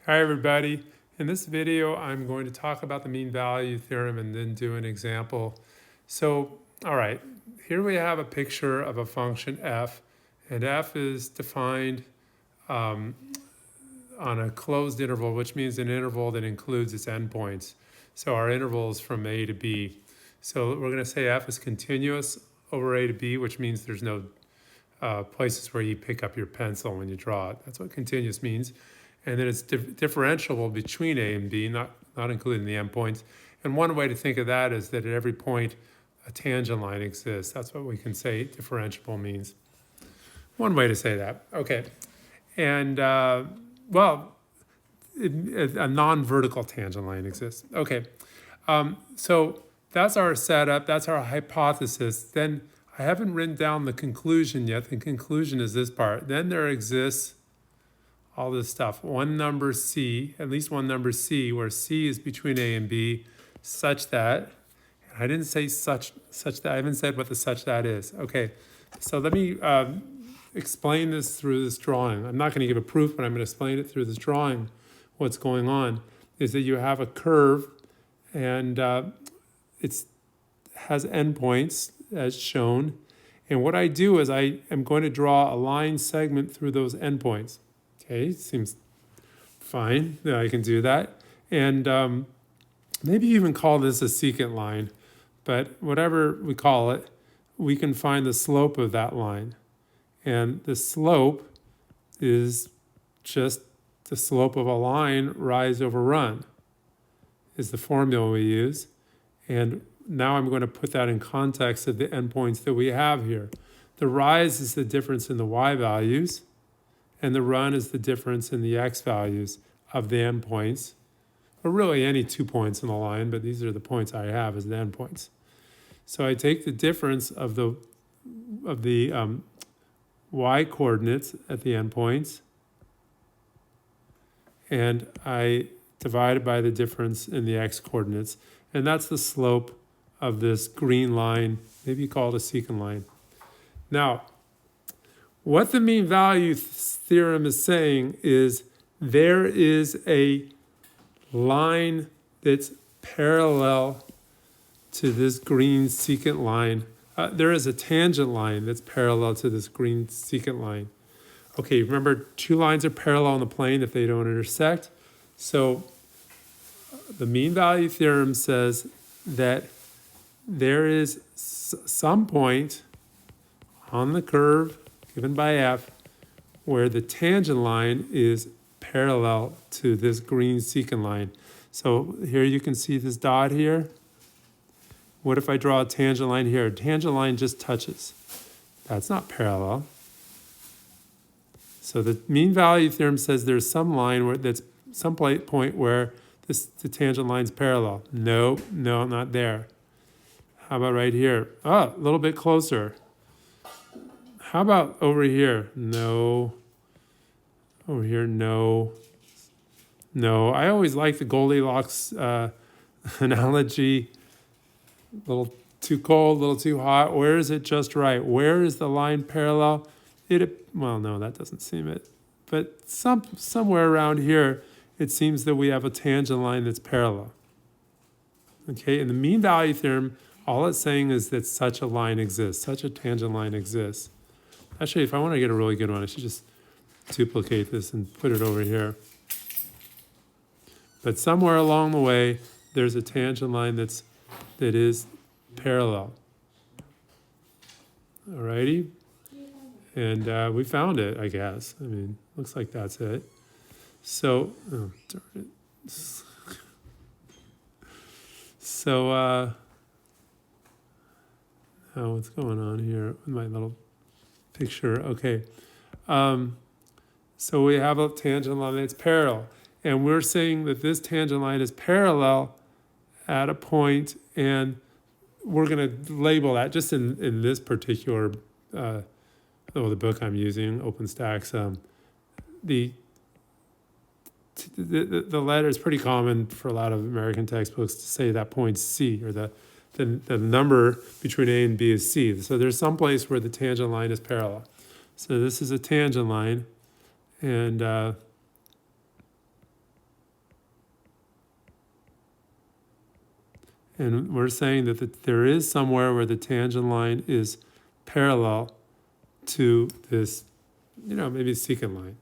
Hi everybody. In this video I'm going to talk about the mean value theorem and then do an example. So, all right, here we have a picture of a function f, and f is defined on a closed interval, which means an interval that includes its endpoints. So our interval is from a to b. So we're going to say f is continuous over a to b, which means there's no places where you pick up your pencil when you draw it. That's what continuous means. And then it's differentiable between a and b, not including the endpoints. And one way to think of that is that at every point, a tangent line exists. That's what we can say differentiable means. One way to say that. Okay. And, well, a non-vertical tangent line exists. Okay. So that's our setup. That's our hypothesis. Then I haven't written down the conclusion yet. The conclusion is this part. Then there exists all this stuff. One number c, at least one number c, where c is between a and b, such that, and I didn't say such that, I haven't said what the such that is. Okay, so let me explain this through this drawing. I'm not going to give a proof, but I'm going to explain it through this drawing. What's going on is that you have a curve, and it has endpoints as shown. And what I do is I am going to draw a line segment through those endpoints. Okay, seems fine that I can do that. And maybe even call this a secant line, but whatever we call it, we can find the slope of that line. And the slope is just the slope of a line, rise over run, is the formula we use. And now I'm going to put that in context of the endpoints that we have here. The rise is the difference in the y values, and the run is the difference in the x values of the endpoints, or really any 2 points in the line, but these are the points I have as the endpoints. So I take the difference of the y coordinates at the endpoints, and I divide it by the difference in the x coordinates, and that's the slope of this green line. Maybe you call it a secant line. Now, what the mean value theorem is saying is there is a line that's parallel to this green secant line. There is a tangent line that's parallel to this green secant line. Okay, remember, two lines are parallel on the plane if they don't intersect. So the mean value theorem says that there is some point on the curve given by f where the tangent line is parallel to this green secant line. So here you can see this dot here. What if I draw a tangent line here? A tangent line just touches. That's not parallel. So the mean value theorem says there's some line where that's some point where the tangent line's parallel. No, not there. How about right here? Oh, a little bit closer. How about over here? No. Over here, no. No. I always like the Goldilocks analogy. A little too cold, a little too hot. Where is it just right? Where is the line parallel? Well, no, that doesn't seem it. But somewhere around here, it seems that we have a tangent line that's parallel. Okay, in the mean value theorem, all it's saying is that such a line exists, such a tangent line exists. Actually, if I want to get a really good one, I should just duplicate this and put it over here. But somewhere along the way, there's a tangent line that is parallel. Alrighty? And we found it, I guess. I mean, looks like that's it. So, oh, darn it. So, oh, what's going on here with my little picture? Okay. So we have a tangent line that's parallel. And we're saying that this tangent line is parallel at a point, and we're going to label that just in this particular, the book I'm using, OpenStax. The letter is pretty common for a lot of American textbooks to say that point C, or the number between A and B is C. So there's some place where the tangent line is parallel. So this is a tangent line, and And we're saying that there is somewhere where the tangent line is parallel to this, maybe secant line.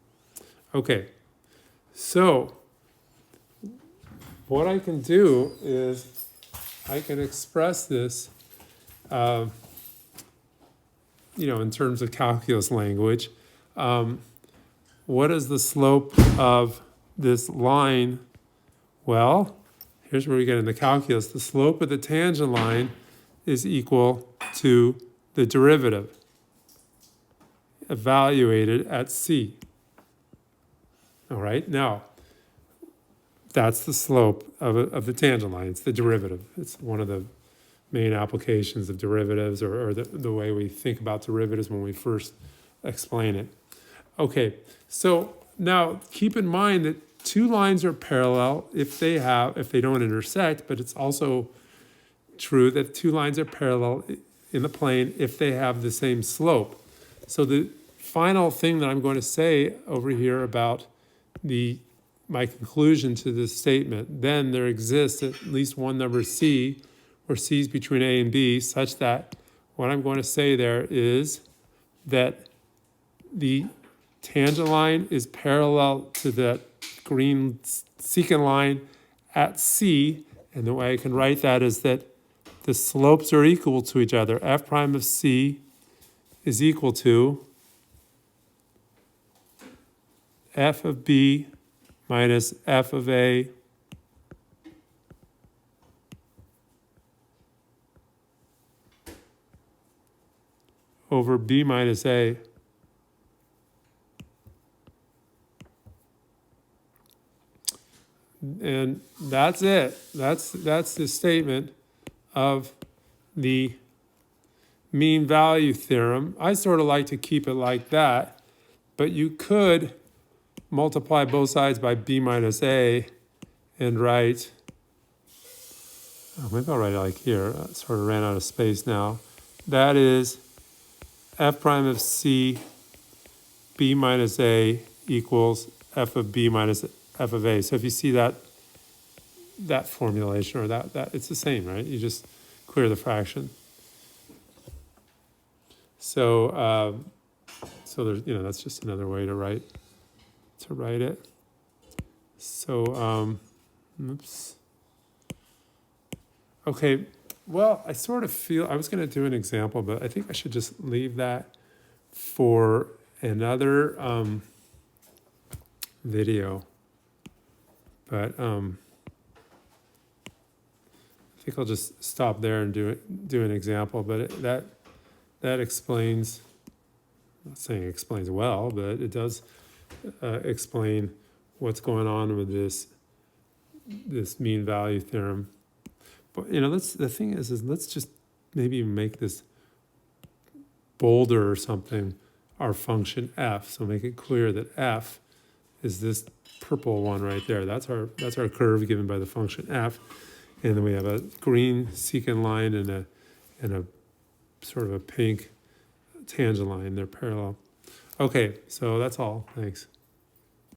Okay, so what I can do is I can express this, in terms of calculus language. What is the slope of this line? Well, here's where we get into calculus. The slope of the tangent line is equal to the derivative evaluated at C. All right, now, that's the slope of the tangent line. It's the derivative. It's one of the main applications of derivatives, or the way we think about derivatives when we first explain it. Okay, so now keep in mind that two lines are parallel if they don't intersect, but it's also true that two lines are parallel in the plane if they have the same slope. So the final thing that I'm going to say over here about my conclusion to this statement, then there exists at least one number C, where C is between A and B, such that what I'm going to say there is that the tangent line is parallel to that green secant line at C, and the way I can write that is that the slopes are equal to each other. F prime of C is equal to F of B minus F of A over B minus A. And that's it. That's the statement of the mean value theorem. I sort of like to keep it like that, but you could multiply both sides by B minus A and write, maybe I'll write it like here. I sort of ran out of space now. That is F prime of C, B minus A equals F of B minus F of A. So if you see that formulation, or that it's the same, right? You just clear the fraction. So there's, that's just another way to write it. So, oops. Okay, well, I sort of feel, I was going to do an example, but I think I should just leave that for another video. But I think I'll just stop there and do an example. But that explains, I'm not saying it explains well, but it does explain what's going on with this mean value theorem. But the thing is let's just maybe make this bolder or something, our function f. So make it clear that f is this purple one right there. That's our curve given by the function f, and then we have a green secant line and a sort of a pink tangent line. They're parallel. Okay, so that's all. Thanks.